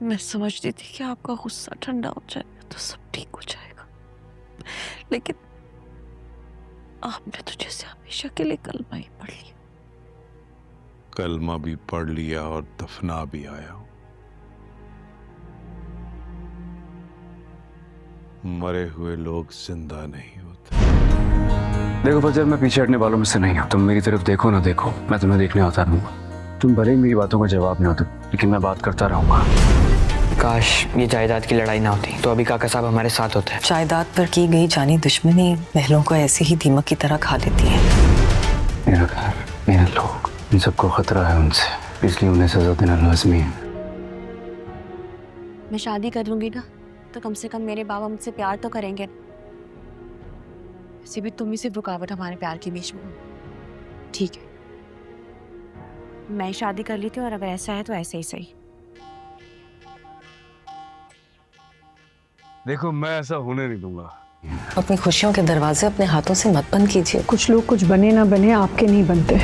मैं समझती थी कि आपका गुस्सा ठंडा हो जाएगा तो सब ठीक हो जाएगा, लेकिन आपने तो जैसे हमेशा के लिए कलमा ही पढ़ लिया। कलमा भी पढ़ लिया और दफना भी आया हूं। मरे हुए लोग जिंदा नहीं होते। देखो फजर, मैं पीछे हटने वालों में से नहीं हूँ। तुम मेरी तरफ देखो ना देखो, मैं तुम्हें देखने आता रहूंगा। तुम भले ही मेरी बातों का जवाब नहीं होते, लेकिन मैं बात करता रहूंगा। काश ये जायदाद की लड़ाई ना होती तो अभी काका साहब हमारे साथ होते। जायदाद पर की गई जानी दुश्मनी महलों को ऐसे ही दीमक की तरह खा लेती है। मेरा घर, मेरे लोग, इन सबको खतरा है उनसे, इसलिए उन्हें सजा देना लाजमी है। मैं शादी कर लूंगी ना तो कम से कम मेरे बाबा मुझसे प्यार तो करेंगे। वैसे भी तुम ही सिर्फ रुकावट हमारे प्यार के बीच में हो। ठीक है, मैं शादी कर ली थी और अगर ऐसा है तो ऐसे ही सही। देखो, मैं ऐसा होने नहीं दूंगा। अपनी खुशियों के दरवाजे अपने हाथों से मत बंद कीजिए। कुछ लोग कुछ बने ना बने आपके नहीं बनते।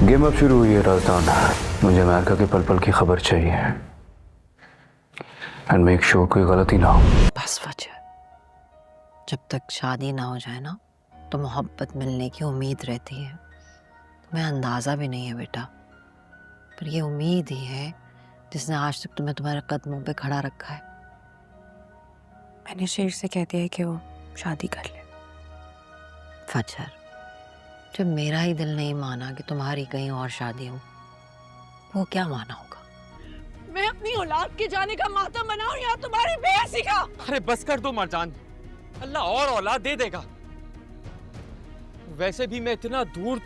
गेम अब शुरू हुई है राजदान। मुझे अमेरिका के पल पल की खबर चाहिए, एंड मेक श्योर कोई गलती ना हो। बस वजह, जब तक शादी ना हो जाए ना तो मोहब्बत मिलने की उम्मीद रहती है। तुम्हें अंदाजा भी नहीं है बेटा, पर ये उम्मीद ही है जिसने आज तक तुम्हें तुम्हारे कदमों पे खड़ा रखा है। मैंने शेर से कह दिया है कि वो शादी कर ले। फजर, जब मेरा ही दिल नहीं माना कि तुम्हारी कहीं और शादी हो, वो क्या माना होगा? मैं अपनी औलाद के जाने का मातम मनाऊं या तुम्हारी बेहसी का? अरे बस कर दो मरजान, अल्लाह और औलाद दे देगा। वैसे भी मैं इतना दूर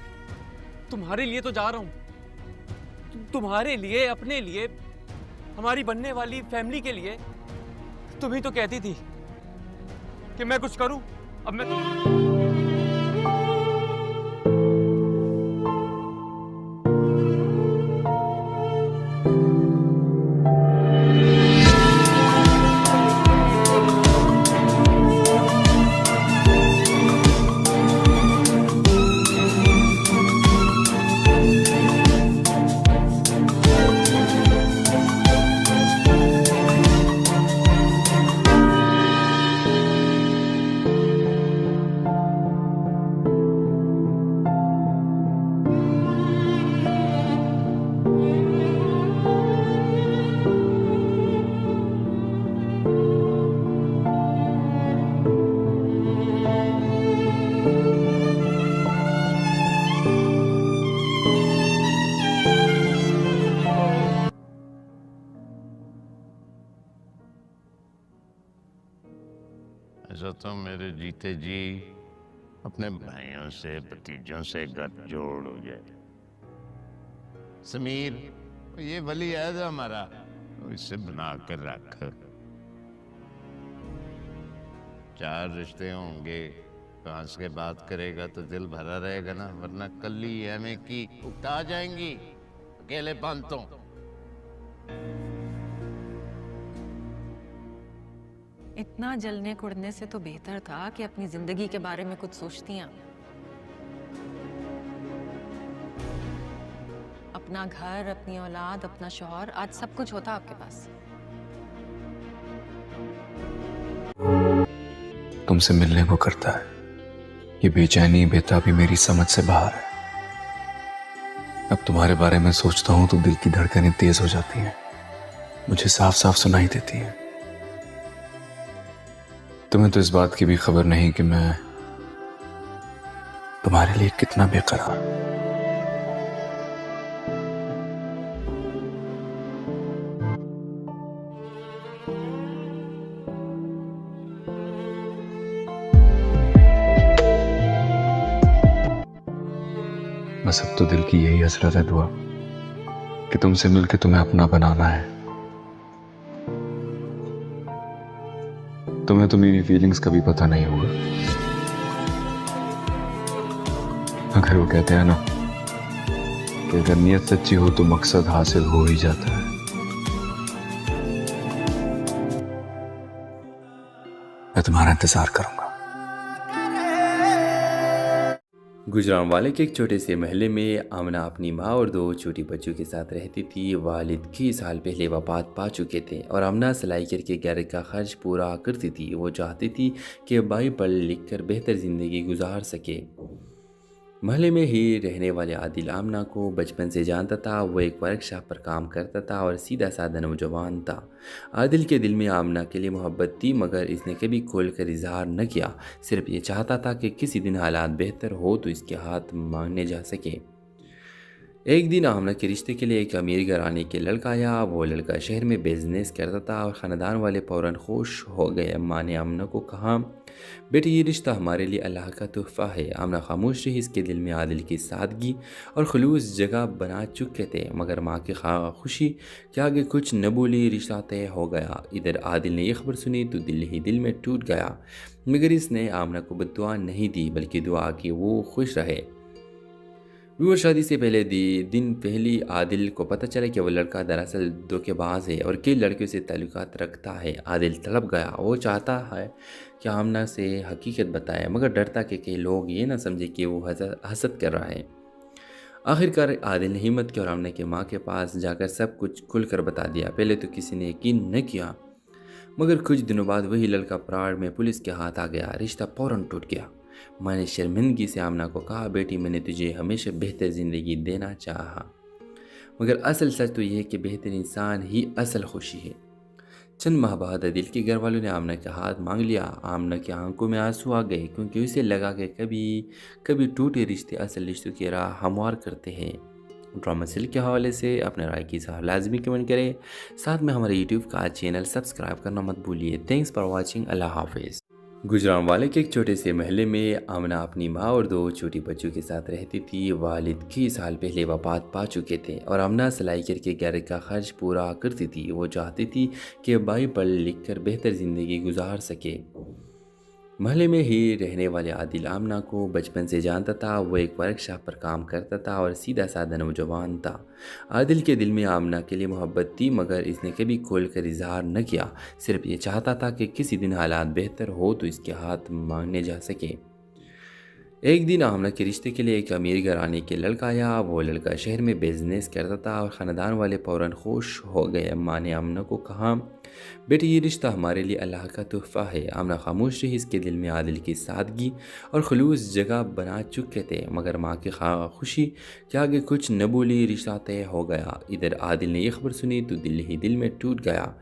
तुम्हारे लिए तो जा रहा हूं, तुम्हारे लिए, अपने लिए, हमारी बनने वाली फैमिली के लिए। तुम ही तो कहती थी कि मैं कुछ करूं। अब मैं ऐसा तो मेरे जीते जी अपने भाइयों से, भतीजों से गठ जोड़ हो जाए। समीर, ये वली है जो हमारा, इसे बना कर रख। 4 रिश्ते होंगे तो हंस के बात करेगा तो दिल भरा रहेगा ना, वरना कली हमें की उकता जाएंगी अकेले पांतों। इतना जलने कुड़ने से तो बेहतर था कि अपनी जिंदगी के बारे में कुछ सोचती हैं। अपना घर, अपनी औलाद, अपना शौहर, आज सब कुछ होता आपके पास। तुमसे मिलने को करता है, ये बेचैनी, बेताबी मेरी समझ से बाहर है। अब तुम्हारे बारे में सोचता हूं तो दिल की धड़कनें तेज हो जाती हैं, मुझे साफ साफ सुनाई देती हैं। तुम्हें तो इस बात की भी खबर नहीं कि मैं तुम्हारे लिए कितना बेकरार। बस अब तो दिल की यही हसरत है दुआ कि तुमसे मिलकर तुम्हें अपना बनाना है। तुम्हें तो मेरी फीलिंग्स का भी पता नहीं होगा। अगर वो कहते हैं ना कि अगर नियत सच्ची हो तो मकसद हासिल हो ही जाता है। मैं तुम्हारा इंतजार करूंगा। गुजरांवाले के एक छोटे से महल्ले में आमना अपनी माँ और दो छोटी बच्चों के साथ रहती थी। वालिद कई साल पहले वफात पा चुके थे और आमना सिलाई करके घर का खर्च पूरा करती थी। वो चाहती थी कि भाई पढ़ लिख कर बेहतर ज़िंदगी गुजार सके। महल्ले में ही रहने वाले आदिल आमना को बचपन से जानता था। वो एक वर्कशॉप पर काम करता था और सीधा साधा नौजवान था। आदिल के दिल में आमना के लिए मोहब्बत थी, मगर इसने कभी खोल कर इजहार न किया। सिर्फ ये चाहता था कि किसी दिन हालात बेहतर हो तो इसके हाथ मांगने जा सके। एक दिन आमना के रिश्ते के लिए एक अमीर घराने के लड़का आया। वो लड़का शहर में बिजनेस करता था और ख़ानदान वाले फ़ौरन खुश हो गए। अम्मा ने आमना को कहा, बेटे ये रिश्ता हमारे लिए अल्लाह का तोहफ़ा है। आमना खामोश रही। इसके दिल में आदिल की सादगी और खलूस जगह बना चुके थे, मगर माँ की खुशी के आगे कुछ न बोली। रिश्ता तय हो गया। इधर आदिल ने यह खबर सुनी तो दिल ही दिल में टूट गया, मगर इसने आमना को बद्दुआ नहीं दी बल्कि दुआ की वो खुश रहे। वो शादी से पहले दिन पहली आदिल को पता चला कि वो लड़का दरअसल धोखेबाज है और कई लड़कियों से ताल्लुकात रखता है। आदिल तड़प गया। वो चाहता है कि आमना से हकीकत बताए, मगर डरता कि कई लोग ये ना समझे कि वो हसद कर रहा है। आखिरकार आदिल ने हिम्मत की और आमना की माँ के पास जाकर सब कुछ खुलकर बता दिया। पहले तो किसी ने यकीन न किया, मगर कुछ दिनों बाद वही लड़का पराड़ में पुलिस के हाथ आ गया। रिश्ता फौरन टूट गया। माँ ने शर्मिंदगी से आमना को कहा, बेटी मैंने तुझे हमेशा बेहतर ज़िंदगी देना चाहा, मगर असल सच तो यह है कि बेहतर इंसान ही असल खुशी है। चंद माह बाद आदिल के घर वालों ने आमना का हाथ मांग लिया। आमना की आंखों में आंसू आ गए, क्योंकि उसे लगा कि कभी टूटे रिश्ते असल रिश्तों की राह हमवार करते हैं। ड्रामा सीरियल के हवाले से अपने राय की इज़हार लाजमी कमेंट करें। साथ में हमारे यूट्यूब का चैनल सब्सक्राइब करना मत भूलिए। Thanks for watching. अल्लाह हाफिज़। गुजरांवाले के एक छोटे से महल्ले में आमना अपनी माँ और दो छोटी बच्चों के साथ रहती थी। वालिद कई साल पहले वफात पा चुके थे और आमना सिलाई करके घर का खर्च पूरा करती थी। वो चाहती थी कि भाई पढ़ लिख कर बेहतर ज़िंदगी गुजार सके। महल्ले में ही रहने वाले आदिल आमना को बचपन से जानता था। वो एक वर्कशॉप पर काम करता था और सीधा साधा नौजवान था। आदिल के दिल में आमना के लिए मोहब्बत थी, मगर इसने कभी खोल कर इजहार न किया। सिर्फ ये चाहता था कि किसी दिन हालात बेहतर हो तो इसके हाथ मांगने जा सके। एक दिन आमना के रिश्ते के लिए एक अमीर घराने के लड़का आया। वो लड़का शहर में बिजनेस करता था और ख़ानदान वाले फ़ौरन खुश हो गए। अम्मा ने आमना को कहा, बेटे ये रिश्ता हमारे लिए अल्लाह का तोहफ़ा है। आमना खामोश रही। इसके दिल में आदिल की सादगी और खलूस जगह बना चुके थे, मगर माँ की खुशी के आगे कुछ न बोली। रिश्ता तय हो गया। इधर आदिल ने यह खबर सुनी तो दिल ही दिल में टूट गया,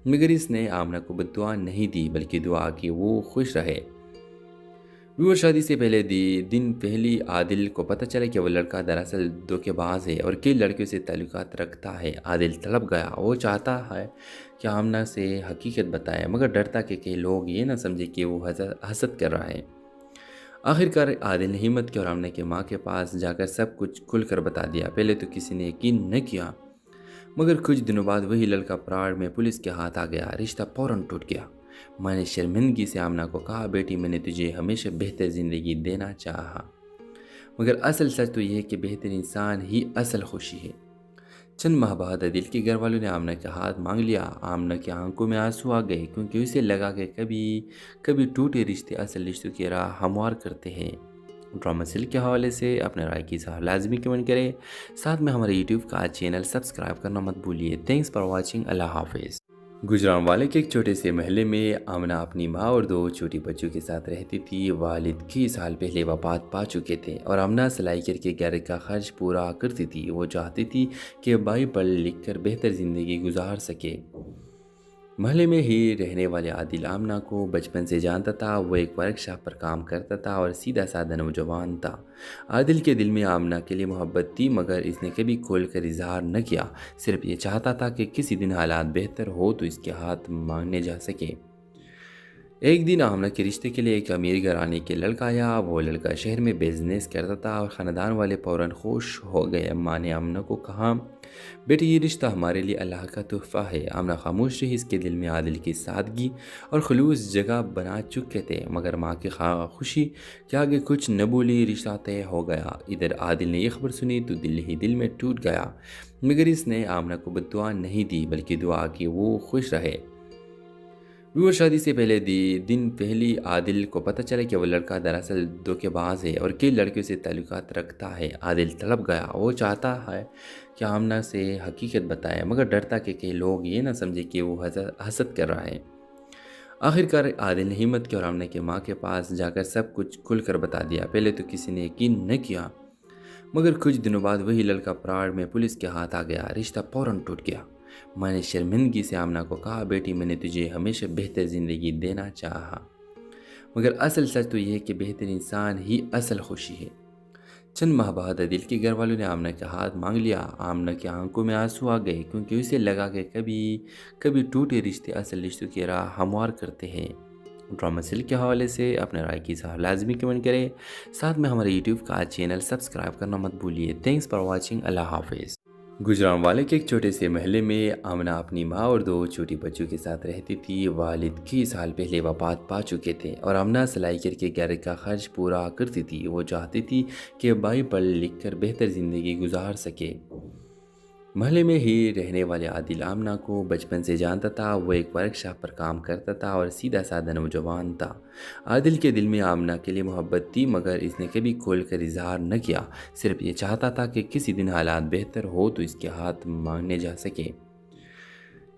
मगर इसने आमना को बद्दुआ नहीं दी बल्कि दुआ की वो खुश रहे। वो शादी से पहले दिन पहली आदिल को पता चला कि वो लड़का दरअसल धोखेबाज है और कई लड़कियों से ताल्लुकात रखता है। आदिल तड़प गया। वो चाहता है कि आमना से हकीकत बताए, मगर डरता कि कई लोग ये ना समझे कि वो हसद कर रहा है। आखिरकार आदिल ने हिम्मत की और आमना की माँ के पास जाकर सब कुछ खुलकर बता दिया। पहले तो किसी ने यकीन न किया, मगर कुछ दिनों बाद वही लड़का पराड़ में पुलिस के हाथ आ गया। रिश्ता फौरन टूट गया। माँ ने शर्मिंदगी से आमना को कहा, बेटी मैंने तुझे हमेशा बेहतर ज़िंदगी देना चाहा, मगर असल सच तो यह है कि बेहतर इंसान ही असल खुशी है। चंद माह बाद आदिल के घर वालों ने आमना का हाथ मांग लिया। आमना की आंखों में आंसू आ गए, क्योंकि उसे लगा कि कभी टूटे रिश्ते असल रिश्तों की राह हमवार करते हैं। ड्रामा सीरियल के हवाले से अपने राय की इज़हार लाजमी कमेंट करें। साथ में हमारे यूट्यूब का चैनल सब्सक्राइब करना मत भूलिए। Thanks for watching. अल्लाह हाफिज़। गुजरांवाले के एक छोटे से महल्ले में आमना अपनी माँ और दो छोटी बच्चों के साथ रहती थी। वालिद कई साल पहले वफात पा चुके थे और आमना सिलाई करके घर का खर्च पूरा करती थी। वो चाहती थी कि भाई पढ़ लिख कर बेहतर ज़िंदगी गुजार सके। महल्ले में ही रहने वाले आदिल आमना को बचपन से जानता था। वो एक वर्कशॉप पर काम करता था और सीधा साधा नौजवान था। आदिल के दिल में आमना के लिए मोहब्बत थी, मगर इसने कभी खोल कर इजहार न किया। सिर्फ ये चाहता था कि किसी दिन हालात बेहतर हो तो इसके हाथ मांगने जा सके। एक दिन आमना के रिश्ते के लिए एक अमीर घराने के लड़का आया। वो लड़का शहर में बिजनेस करता था और ख़ानदान वाले फ़ौरन खुश हो गए। अम्मा ने आमना को कहा, बेटे ये रिश्ता हमारे लिए अल्लाह का तोहफ़ा है। आमना खामोश रही। इसके दिल में आदिल की सादगी और खलूस जगह बना चुके थे, मगर माँ की खुशी के आगे कुछ न बोली। रिश्ता तय हो गया। इधर आदिल ने यह खबर सुनी तो दिल ही दिल में टूट गया, मगर इसने आमना को बद्दुआ नहीं दी बल्कि दुआ की वो खुश रहे। व्यूअर शादी से पहले दिन पहली आदिल को पता चला कि वो लड़का दरअसल धोखेबाज है और कई लड़कियों से ताल्लुकात रखता है। आदिल तड़प गया। वो चाहता है कि आमना से हकीकत बताए, मगर डरता कि कई लोग ये ना समझे कि वो हसद कर रहा है। आखिरकार आदिल ने हिम्मत की और आमना की माँ के पास जाकर सब कुछ खुलकर बता दिया। पहले तो किसी ने यकीन न किया, मगर कुछ दिनों बाद वही लड़का प्राण में पुलिस के हाथ आ गया। रिश्ता फौरन टूट गया। मैंने शर्मिंदगी से आमना को कहा, बेटी मैंने तुझे हमेशा बेहतर ज़िंदगी देना चाहा, मगर असल सच तो यह है कि बेहतर इंसान ही असल खुशी है। चंद माह बाद आदिल के घर वालों ने आमना का हाथ मांग लिया। आमना की आंखों में आंसू आ गए, क्योंकि उसे लगा कि कभी टूटे रिश्ते असल रिश्तों की राह हमवार करते हैं। ड्रामा सीरियल के हवाले से अपने राय की इज़हार लाजमी कमेंट करें। साथ में हमारे यूट्यूब का चैनल सब्सक्राइब करना मत भूलिए। Thanks for watching. अल्लाह हाफिज़। गुजरांवाले के एक छोटे से महल्ले में आमना अपनी माँ और 2 छोटी बच्चों के साथ रहती थी। वालिद कई साल पहले वफात पा चुके थे और आमना सिलाई करके घर का खर्च पूरा करती थी। वो चाहती थी कि भाई पढ़ लिख कर बेहतर ज़िंदगी गुजार सके। महल्ले में ही रहने वाले आदिल आमना को बचपन से जानता था। वो एक वर्कशॉप पर काम करता था और सीधा साधा नौजवान था। आदिल के दिल में आमना के लिए मोहब्बत थी, मगर इसने कभी खोलकर इजहार न किया। सिर्फ ये चाहता था कि किसी दिन हालात बेहतर हो तो इसके हाथ मांगने जा सके।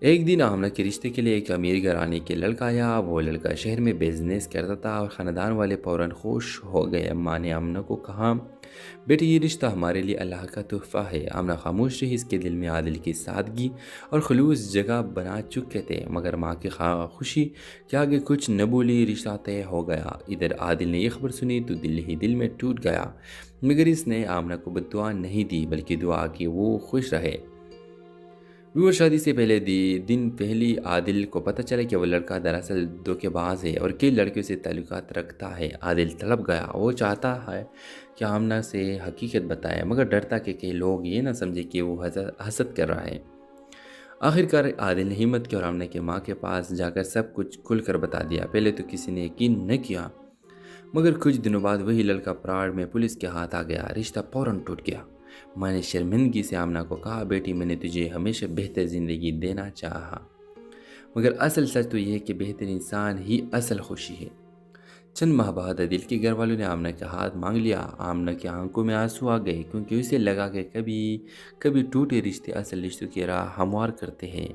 एक दिन आमना के रिश्ते के लिए एक अमीर घराने के लड़का आया। वो लड़का शहर में बिजनेस करता था और ख़ानदान वाले फ़ौरन खुश हो गए। अम्मा ने आमना को कहा, बेटे ये रिश्ता हमारे लिए अल्लाह का तोहफ़ा है। आमना खामोश रही। इसके दिल में आदिल की सादगी और खलूस जगह बना चुके थे, मगर माँ की खुशी के आगे कुछ न बोली। रिश्ता तय हो गया। इधर आदिल ने यह खबर सुनी तो दिल ही दिल में टूट गया, मगर इसने आमना को बद्दुआ नहीं दी, बल्कि दुआ की वो खुश रहे। व्यूअर शादी से पहले दिन पहली आदिल को पता चला कि वो लड़का दरअसल धोखेबाज है और कई लड़कियों से ताल्लुकात रखता है। आदिल तड़प गया। वो चाहता है कि आमना से हकीकत बताए, मगर डरता कि कई लोग ये ना समझे कि वो हसद कर रहा है। आखिरकार आदिल ने हिम्मत की और आमना की माँ के पास जाकर सब कुछ खुलकर बता दिया। पहले तो किसी ने यकीन न किया, मगर कुछ दिनों बाद वही लड़का प्राण में पुलिस के हाथ आ गया। रिश्ता फौरन टूट गया। मैंने शर्मिंदगी से आमना को कहा, बेटी मैंने तुझे हमेशा बेहतर ज़िंदगी देना चाहा, मगर असल सच तो यह है कि बेहतर इंसान ही असल खुशी है। चंद माह बाद आदिल के घर वालों ने आमना का हाथ मांग लिया। आमना की आंखों में आंसू आ गए, क्योंकि उसे लगा कि कभी टूटे रिश्ते असल रिश्तों की राह हमवार करते हैं।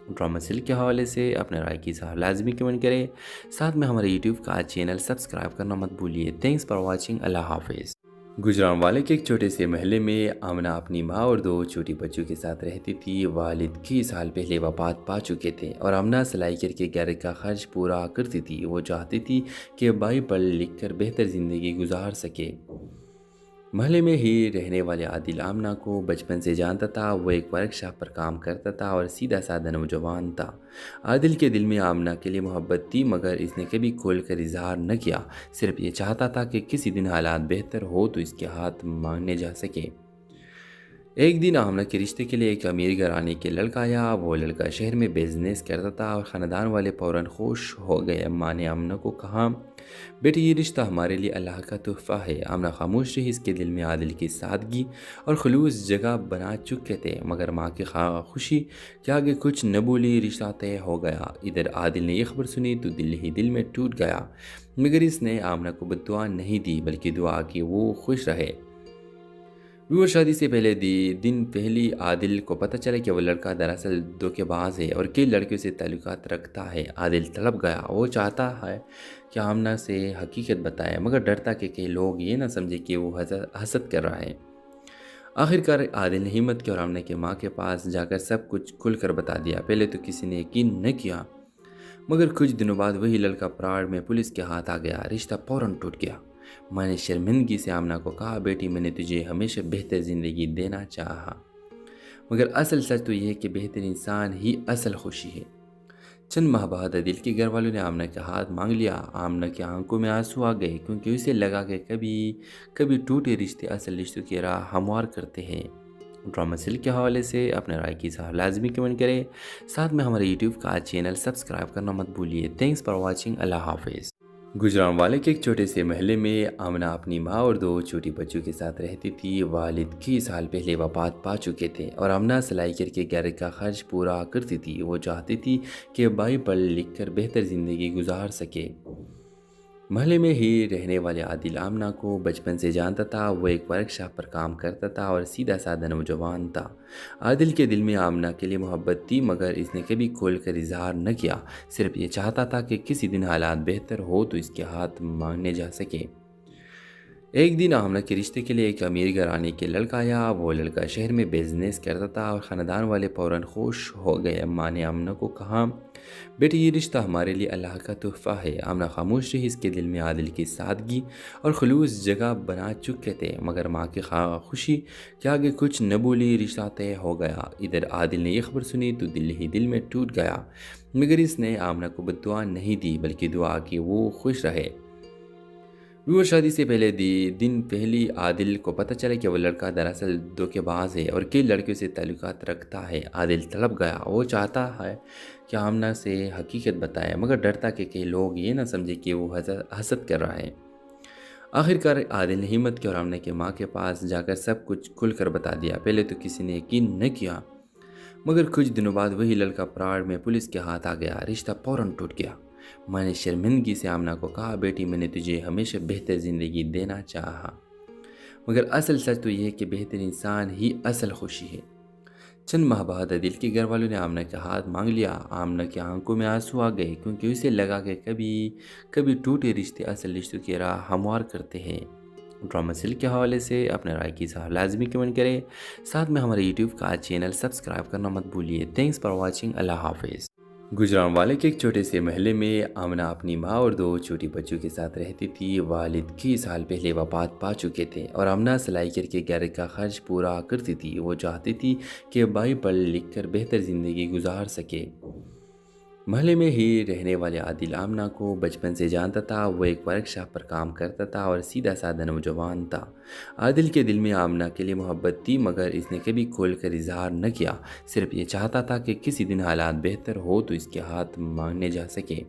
ड्रामा सीरियल के हवाले से अपने राय की इज़हार लाजमी कमेंट करें। साथ में हमारे यूट्यूब का चैनल सब्सक्राइब करना मत भूलिए। Thanks for watching. अल्लाह हाफिज़। गुजरांवाले के एक छोटे से महल्ले में आमना अपनी माँ और 2 छोटी बच्चों के साथ रहती थी। वालिद कई साल पहले वफात पा चुके थे और आमना सिलाई करके घर का खर्च पूरा करती थी। वो चाहती थी कि भाई पढ़ लिख कर बेहतर ज़िंदगी गुजार सके। महल्ले में ही रहने वाले आदिल आमना को बचपन से जानता था। वो एक वर्कशॉप पर काम करता था और सीधा साधा नौजवान था। आदिल के दिल में आमना के लिए मोहब्बत थी, मगर इसने कभी खोलकर इजहार न किया। सिर्फ ये चाहता था कि किसी दिन हालात बेहतर हो तो इसके हाथ मांगने जा सके। एक दिन आमना के रिश्ते के लिए एक अमीर घराने के लड़का आया। वो लड़का शहर में बिजनेस करता था और ख़ानदान वाले फ़ौरन खुश हो गए। अम्मा ने आमना को कहा, बेटे ये रिश्ता हमारे लिए अल्लाह का तोहफ़ा है। आमना खामोश रही। इसके दिल में आदिल की सादगी और खलूस जगह बना चुके थे, मगर माँ की खुशी के आगे कुछ न बोली। रिश्ता तय हो गया। इधर आदिल ने यह खबर सुनी तो दिल ही दिल में टूट गया, मगर इसने आमना को बद्दुआ नहीं दी, बल्कि दुआ की वो खुश रहे। व्यूअर शादी से पहले दिन पहली आदिल को पता चला कि वो लड़का दरअसल धोखेबाज है और कई लड़कियों से ताल्लुकात रखता है। आदिल तड़प गया। वो चाहता है कि आमना से हकीकत बताए, मगर डरता कि कई लोग ये ना समझे कि वो हसद कर रहा है। आखिरकार आदिल ने हिम्मत की और आमना की माँ के पास जाकर सब कुछ खुलकर बता दिया। पहले तो किसी ने यकीन न किया, मगर कुछ दिनों बाद वही लड़का प्राण में पुलिस के हाथ आ गया। रिश्ता फौरन टूट गया। मैंने शर्मिंदगी से आमना को कहा, बेटी मैंने तुझे हमेशा बेहतर ज़िंदगी देना चाहा, मगर असल सच तो यह है कि बेहतर इंसान ही असल खुशी है। चंद माह बाद आदिल के घर वालों ने आमना का हाथ मांग लिया। आमना की आंखों में आंसू आ गए, क्योंकि उसे लगा कि कभी टूटे रिश्ते असल रिश्तों की राह हमवार करते हैं। ड्रामा सीरियल के हवाले से अपने राय की इज़हार लाजमी कमेंट करें। साथ में हमारे यूट्यूब का चैनल सब्सक्राइब करना मत भूलिए। Thanks for watching. अल्लाह हाफिज़। गुजरांवाले के एक छोटे से महल्ले में आमना अपनी माँ और दो छोटी बच्चों के साथ रहती थी। वालिद कई साल पहले वफात पा चुके थे और आमना सिलाई करके घर का खर्च पूरा करती थी। वो चाहती थी कि भाई पढ़ लिख कर बेहतर ज़िंदगी गुजार सके। महल्ले में ही रहने वाले आदिल आमना को बचपन से जानता था। वो एक वर्कशॉप पर काम करता था और सीधा साधा नौजवान था। आदिल के दिल में आमना के लिए मोहब्बत थी, मगर इसने कभी खोल कर इजहार न किया। सिर्फ ये चाहता था कि किसी दिन हालात बेहतर हो तो इसके हाथ मांगने जा सके। एक दिन आमना के रिश्ते के लिए एक अमीर घराने के लड़का आया। वो लड़का शहर में बिजनेस करता था और ख़ानदान वाले फ़ौरन खुश हो गए। अम्मा ने आमना को कहा, बेटी ये रिश्ता हमारे लिए अल्लाह का तोहफ़ा है। आमना खामोश रही। इसके दिल में आदिल की सादगी और खलूस जगह बना चुके थे, मगर माँ की खुशी के आगे कुछ न बोली। रिश्ता तय हो गया। इधर आदिल ने यह खबर सुनी तो दिल ही दिल में टूट गया, मगर इसने आमना को बद्दुआ नहीं दी बल्कि दुआ की वो खुश रहे। वो शादी से पहले दिन पहली आदिल को पता चला कि वो लड़का दरअसल धोखेबाज है और कई लड़कियों से ताल्लुकात रखता है। आदिल तड़प गया। वो चाहता है कि आमना से हकीकत बताए, मगर डरता कि कई लोग ये ना समझे कि वो हसद कर रहा है। आखिरकार आदिल ने हिम्मत की और आमना के माँ के पास जाकर सब कुछ खुलकर बता दिया। पहले तो किसी ने यकीन न किया, मगर कुछ दिनों बाद वही लड़का प्राण में पुलिस के हाथ आ गया। रिश्ता फौरन टूट गया। मैंने शर्मिंदगी से आमना को कहा, बेटी मैंने तुझे हमेशा बेहतर ज़िंदगी देना चाहा, मगर असल सच तो यह है कि बेहतर इंसान ही असल खुशी है। चंद माह बाद आदिल के घर वालों ने आमना का हाथ मांग लिया। आमना की आंखों में आंसू आ गए, क्योंकि उसे लगा कि कभी टूटे रिश्ते असल रिश्तों की राह हमवार करते हैं। ड्रामा सीरियल के हवाले से अपने राय की इज़हार लाजमी कमेंट करें। साथ में हमारे यूट्यूब का चैनल सब्सक्राइब करना मत भूलिए। Thanks for watching. अल्लाह हाफिज़। गुजरांवाले के एक छोटे से महल्ले में आमना अपनी माँ और दो छोटी बच्चों के साथ रहती थी। वालिद कई साल पहले वफात पा चुके थे और आमना सिलाई करके घर का खर्च पूरा करती थी। वो चाहती थी कि भाई पढ़ लिख कर बेहतर ज़िंदगी गुजार सके। महल्ले में ही रहने वाले आदिल आमना को बचपन से जानता था। वो एक वर्कशॉप पर काम करता था और सीधा साधा नौजवान था। आदिल के दिल में आमना के लिए मोहब्बत थी, मगर इसने कभी खोल कर इजहार न किया। सिर्फ ये चाहता था कि किसी दिन हालात बेहतर हो तो इसके हाथ मांगने जा सके।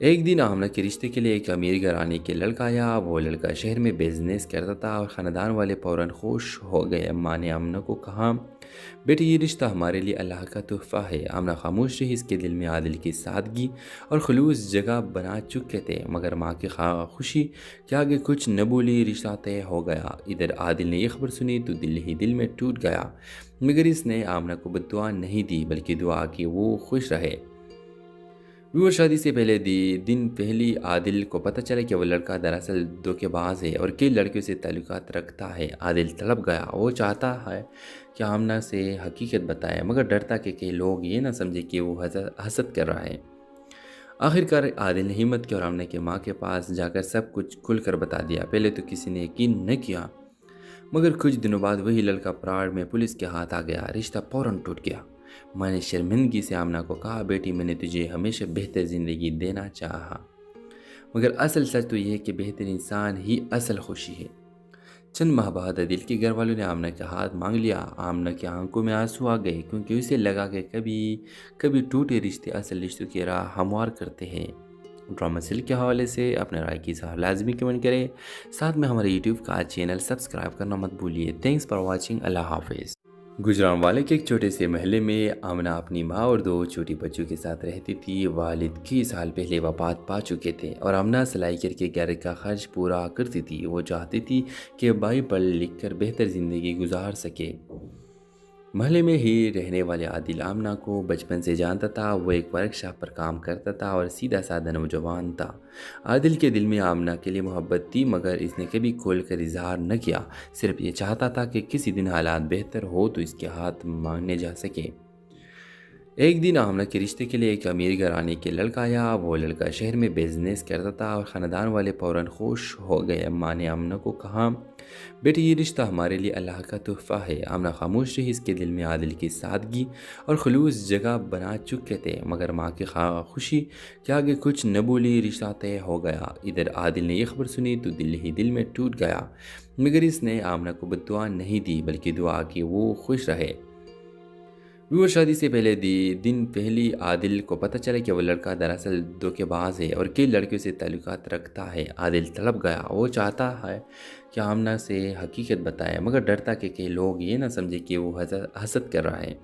एक दिन आमना के रिश्ते के लिए एक अमीर घराने के लड़का आया। वो लड़का शहर में बिजनेस करता था और ख़ानदान वाले फ़ौरन खुश हो गए। अम्मा ने आमना को कहा, बेटी ये रिश्ता हमारे लिए अल्लाह का तोहफ़ा है। आमना खामोश रही। इसके दिल में आदिल की सादगी और खलूस जगह बना चुके थे, मगर माँ की खुशी के आगे कुछ न बोली। रिश्ता तय हो गया। इधर आदिल ने यह खबर सुनी तो दिल ही दिल में टूट गया, मगर इसने आमना को बद्दुआ नहीं दी बल्कि दुआ की वो खुश रहे। वो शादी से पहले दिन पहली आदिल को पता चला कि वो लड़का दरअसल धोखेबाज है और कई लड़कियों से ताल्लुकात रखता है। आदिल तड़प गया। वो चाहता है कि आमना से हकीकत बताए, मगर डरता कि कई लोग ये ना समझे कि वो हसद कर रहा है। आखिरकार आदिल ने हिम्मत की और आमना के माँ के पास जाकर सब कुछ खुलकर बता दिया। पहले तो किसी ने यकीन न किया, मगर कुछ दिनों बाद वही लड़का प्राण में पुलिस के हाथ आ गया। रिश्ता फौरन टूट गया। मैंने शर्मिंदगी से आमना को कहा, बेटी मैंने तुझे हमेशा बेहतर ज़िंदगी देना चाहा, मगर असल सच तो यह है कि बेहतर इंसान ही असल खुशी है। चंद माह बाद आदिल के घर वालों ने आमना का हाथ मांग लिया। आमना की आंखों में आंसू आ गए, क्योंकि उसे लगा कि कभी टूटे रिश्ते असल रिश्तों की राह हमवार करते हैं। ड्रामा सीरियल के हवाले से अपने राय की इज़हार लाजमी कमेंट करें। साथ में हमारे यूट्यूब का चैनल सब्सक्राइब करना मत भूलिए। Thanks for watching. अल्लाह हाफिज़। गुजरांवाले के एक छोटे से महल्ले में आमना अपनी माँ और दो छोटी बच्चों के साथ रहती थी। वालिद कई साल पहले वफात पा चुके थे और आमना सिलाई करके घर का खर्च पूरा करती थी। वो चाहती थी कि भाई पढ़ लिख कर बेहतर ज़िंदगी गुजार सके। महल्ले में ही रहने वाले आदिल आमना को बचपन से जानता था। वो एक वर्कशॉप पर काम करता था और सीधा साधा नौजवान था। आदिल के दिल में आमना के लिए मोहब्बत थी, मगर इसने कभी खोल कर इजहार न किया। सिर्फ ये चाहता था कि किसी दिन हालात बेहतर हो तो इसके हाथ मांगने जा सके। एक दिन आमना के रिश्ते के लिए एक अमीर घराने के लड़का आया। वो लड़का शहर में बिजनेस करता था और ख़ानदान वाले फ़ौरन खुश हो गए। अम्मा ने आमना को कहा, बेटी ये रिश्ता हमारे लिए अल्लाह का तोहफ़ा है। आमना खामोश रही। इसके दिल में आदिल की सादगी और खलूस जगह बना चुके थे, मगर माँ की खुशी के आगे कुछ न बोली। रिश्ता तय हो गया। इधर आदिल ने यह खबर सुनी तो दिल ही दिल में टूट गया, मगर इसने आमना को बद्दुआ नहीं दी बल्कि दुआ की वो खुश रहे। व्यूअर शादी से पहले दिन पहली आदिल को पता चला कि वो लड़का दरअसल धोखेबाज है और कई लड़कियों से ताल्लुकात रखता है। आदिल तड़प गया। वो चाहता है कि आमना से हकीकत बताए, मगर डरता कि कई लोग ये ना समझे कि वो हसद कर रहा है।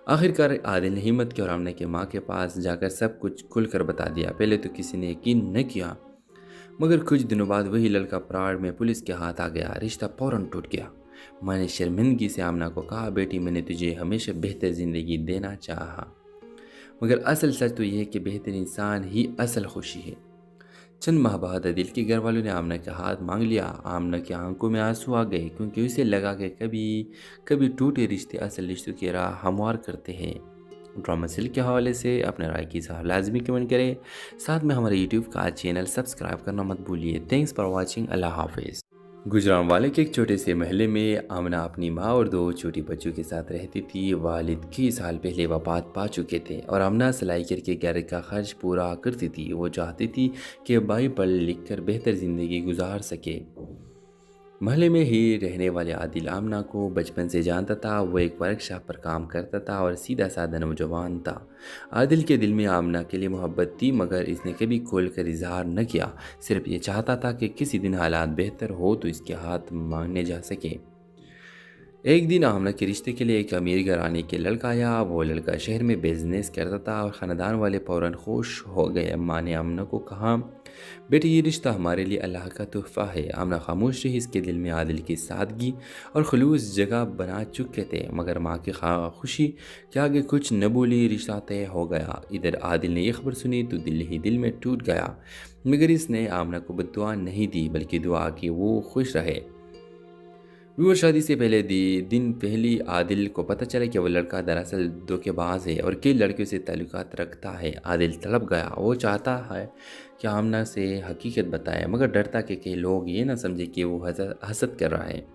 आखिरकार आदिल ने हिम्मत की और आमना की माँ के पास जाकर सब कुछ खुलकर बता दिया। पहले तो किसी ने यकीन न किया, मगर कुछ दिनों बाद वही लड़का प्राण में पुलिस के हाथ आ गया। रिश्ता फौरन टूट गया। मैंने शर्मिंदगी से आमना को कहा, बेटी मैंने तुझे हमेशा बेहतर ज़िंदगी देना चाहा, मगर असल सच तो यह है कि बेहतर इंसान ही असल खुशी है। चंद माह बाद आदिल के घर वालों ने आमना का हाथ मांग लिया। आमना की आंखों में आंसू आ गए, क्योंकि उसे लगा कि कभी टूटे रिश्ते असल रिश्तों की राह हमवार करते हैं। ड्रामा सीरियल के हवाले से अपने राय की साहब लाजमी कमेंट करें। साथ में हमारे यूट्यूब का चैनल सब्सक्राइब करना मत भूलिए। Thanks for watching. अल्लाह हाफिज़। गुजरांवाले के एक छोटे से महल्ले में आमना अपनी माँ और 2 छोटी बच्चों के साथ रहती थी। वालिद कई साल पहले वफात पा चुके थे और आमना सिलाई करके घर का खर्च पूरा करती थी। वो चाहती थी कि भाई पढ़ लिख कर बेहतर ज़िंदगी गुजार सके। महल्ले में ही रहने वाले आदिल आमना को बचपन से जानता था। वो एक वर्कशॉप पर काम करता था और सीधा साधा नौजवान था। आदिल के दिल में आमना के लिए मोहब्बत थी, मगर इसने कभी खोल कर इजहार न किया। सिर्फ ये चाहता था कि किसी दिन हालात बेहतर हो तो इसके हाथ मांगने जा सके। एक दिन आमना के रिश्ते के लिए एक अमीर घराने के लड़का आया। वो लड़का शहर में बिजनेस करता था और ख़ानदान वाले फ़ौरन खुश हो गए। अम्मा ने आमना को कहा, बेटी ये रिश्ता हमारे लिए अल्लाह का तोहफ़ा है। आमना खामोश रही। इसके दिल में आदिल की सादगी और खलूस जगह बना चुके थे, मगर माँ की खुशी के आगे कुछ न बोली। रिश्ता तय हो गया। इधर आदिल ने यह खबर सुनी तो दिल ही दिल में टूट गया, मगर इसने आमना को बद्दुआ नहीं दी, बल्कि दुआ की वो खुश रहे। व्यूअर शादी से पहले दिन पहली आदिल को पता चला कि वो लड़का दरअसल धोखेबाज है और कई लड़कियों से ताल्लुकात रखता है। आदिल तड़प गया। वो चाहता है कि आमना से हकीकत बताए, मगर डरता कि कई लोग ये ना समझे कि वो हसद कर रहा है।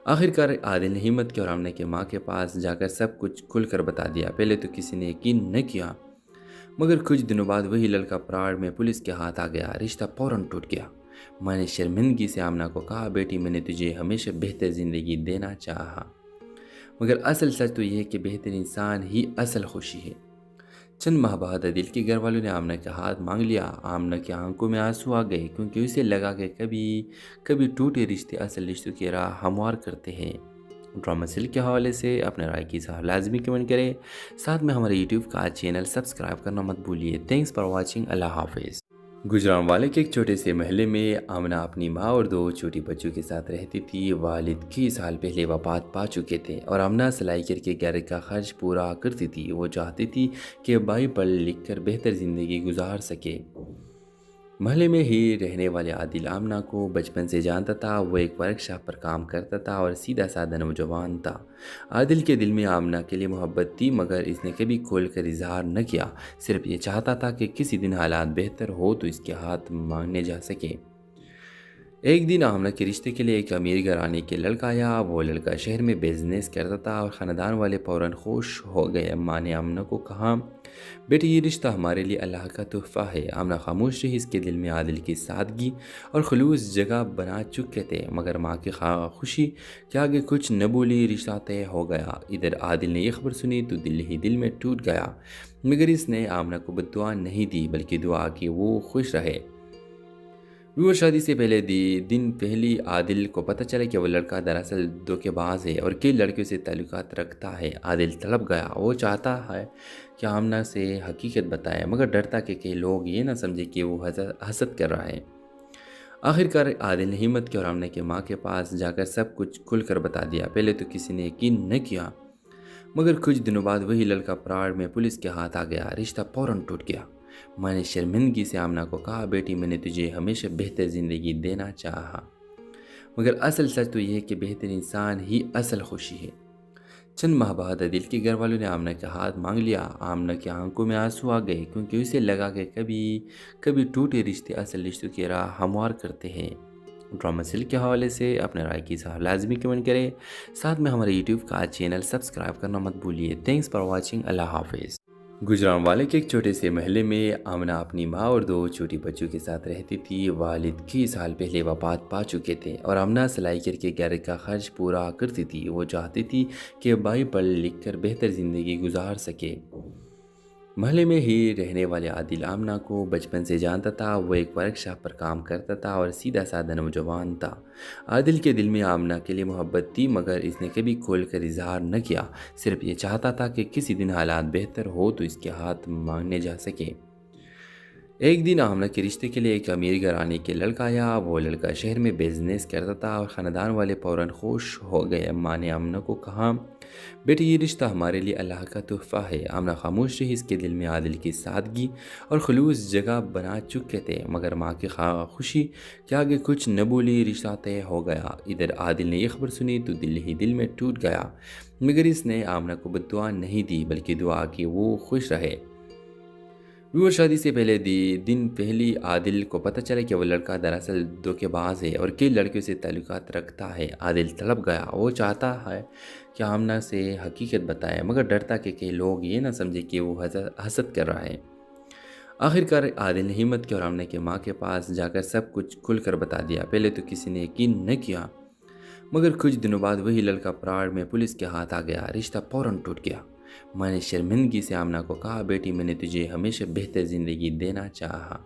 आखिरकार आदिल ने हिम्मत की और आमना की माँ के पास जाकर सब कुछ खुलकर बता दिया। पहले तो किसी ने यकीन न किया, मगर कुछ दिनों बाद वही लड़का प्राण में पुलिस के हाथ आ गया। रिश्ता फौरन टूट गया। मैंने शर्मिंदगी से आमना को कहा, बेटी मैंने तुझे हमेशा बेहतर ज़िंदगी देना चाहा, मगर असल सच तो यह है कि बेहतर इंसान ही असल खुशी है। चंद माह बाद आदिल के घर वालों ने आमना का हाथ मांग लिया। आमना की आंखों में आंसू आ गए, क्योंकि उसे लगा कि कभी टूटे रिश्ते असल रिश्तों की राह हमवार करते हैं। ड्रामा सीरियल के हवाले से अपने राय की साहब लाजमी कमेंट करें। साथ में हमारे यूट्यूब का चैनल सब्सक्राइब करना मत भूलिए। Thanks for watching. अल्लाह हाफिज़। गुजरांवाले के एक छोटे से महल्ले में आमना अपनी माँ और 2 छोटी बच्चों के साथ रहती थी। वालिद कई साल पहले वफात पा चुके थे और आमना सिलाई करके घर का खर्च पूरा करती थी। वो चाहती थी कि भाई पढ़ लिख कर बेहतर ज़िंदगी गुजार सके। महल्ले में ही रहने वाले आदिल आमना को बचपन से जानता था। वो एक वर्कशॉप पर काम करता था और सीधा साधा नौजवान था। आदिल के दिल में आमना के लिए मोहब्बत थी, मगर इसने कभी खोल कर इजहार न किया। सिर्फ ये चाहता था कि किसी दिन हालात बेहतर हो तो इसके हाथ मांगने जा सके। एक दिन आमना के रिश्ते के लिए एक अमीर घराने के लड़का आया। वो लड़का शहर में बिजनेस करता था और ख़ानदान वाले फ़ौरन खुश हो गए। अम्मा ने आमना को कहा, बेटी ये रिश्ता हमारे लिए अल्लाह का तोहफ़ा है। आमना खामोश रही। इसके दिल में आदिल की सादगी और खलूस जगह बना चुके थे, मगर माँ की खुशी के आगे कुछ न बोली। रिश्ता तय हो गया। इधर आदिल ने यह खबर सुनी तो दिल ही दिल में टूट गया, मगर इसने आमना को बद्दुआ नहीं दी, बल्कि दुआ की वो खुश रहे। व्यूअर शादी से पहले दिन पहली आदिल को पता चला कि वो लड़का दरअसल धोखेबाज है और कई लड़कियों से ताल्लुकात रखता है। आदिल तड़प गया। वो चाहता है कि आमना से हकीकत बताए, मगर डरता कि कई लोग ये ना समझे कि वो हसद कर रहा है। आखिरकार आदिल ने हिम्मत की और आमना की माँ के पास जाकर सब कुछ खुलकर बता दिया। पहले तो किसी ने यकीन न किया, मगर कुछ दिनों बाद वही लड़का प्राण में पुलिस के हाथ आ गया। रिश्ता फौरन टूट गया। मैंने शर्मिंदगी से आमना को कहा, बेटी मैंने तुझे हमेशा बेहतर ज़िंदगी देना चाहा, मगर असल सच तो यह है कि बेहतर इंसान ही असल खुशी है। चंद माह बाद आदिल के घर वालों ने आमना का हाथ मांग लिया। आमना की आंखों में आंसू आ गए, क्योंकि उसे लगा कि कभी टूटे रिश्ते असल रिश्तों की राह हमवार करते हैं। ड्रामा सीरियल के हवाले से अपने राय की साहब लाजमी कमेंट करें। साथ में हमारे यूट्यूब का चैनल सब्सक्राइब करना मत भूलिए। Thanks for watching. अल्लाह हाफिज़। गुजरांवाले के एक छोटे से महल्ले में आमना अपनी माँ और दो छोटी बच्चों के साथ रहती थी। वालिद कई साल पहले वफात पा चुके थे और आमना सिलाई करके घर का खर्च पूरा करती थी। वो चाहती थी कि भाई पढ़ लिख कर बेहतर ज़िंदगी गुजार सके। महल्ले में ही रहने वाले आदिल आमना को बचपन से जानता था। वो एक वर्कशॉप पर काम करता था और सीधा साधा नौजवान था। आदिल के दिल में आमना के लिए मोहब्बत थी, मगर इसने कभी खोल कर इजहार न किया। सिर्फ ये चाहता था कि किसी दिन हालात बेहतर हो तो इसके हाथ मांगने जा सके। एक दिन आमना के रिश्ते के लिए एक अमीर घराने के लड़का आया। वो लड़का शहर में बिजनेस करता था और ख़ानदान वाले फ़ौरन खुश हो गए। अम्मा ने आमना को कहा, बेटे ये रिश्ता हमारे लिए अल्लाह का तोहफ़ा है। आमना खामोश रही। इसके दिल में आदिल की सादगी और खलूस जगह बना चुके थे, मगर माँ की खुशी के आगे कुछ न बोली। रिश्ता तय हो गया। इधर आदिल ने यह खबर सुनी तो दिल ही दिल में टूट गया, मगर इसने आमना को बद्दुआ नहीं दी बल्कि दुआ की वो खुश रहे। विवाह शादी से पहले दिन पहली आदिल को पता चला कि वह लड़का दरअसल धोखेबाज है और कई लड़कियों से ताल्लुकात रखता है। आदिल तड़प गया। वो चाहता है कि आमना से हकीकत बताए, मगर डरता कि कई लोग ये ना समझे कि वो हसद कर रहा है। आखिरकार आदिल ने हिम्मत की और आमना की माँ के पास जाकर सब कुछ खुलकर बता दिया। पहले तो किसी ने यकीन न किया, मगर कुछ दिनों बाद वही लड़का प्राण में पुलिस के हाथ आ गया। रिश्ता फौरन टूट गया। मैंने शर्मिंदगी से आमना को कहा, बेटी मैंने तुझे हमेशा बेहतर ज़िंदगी देना चाहा,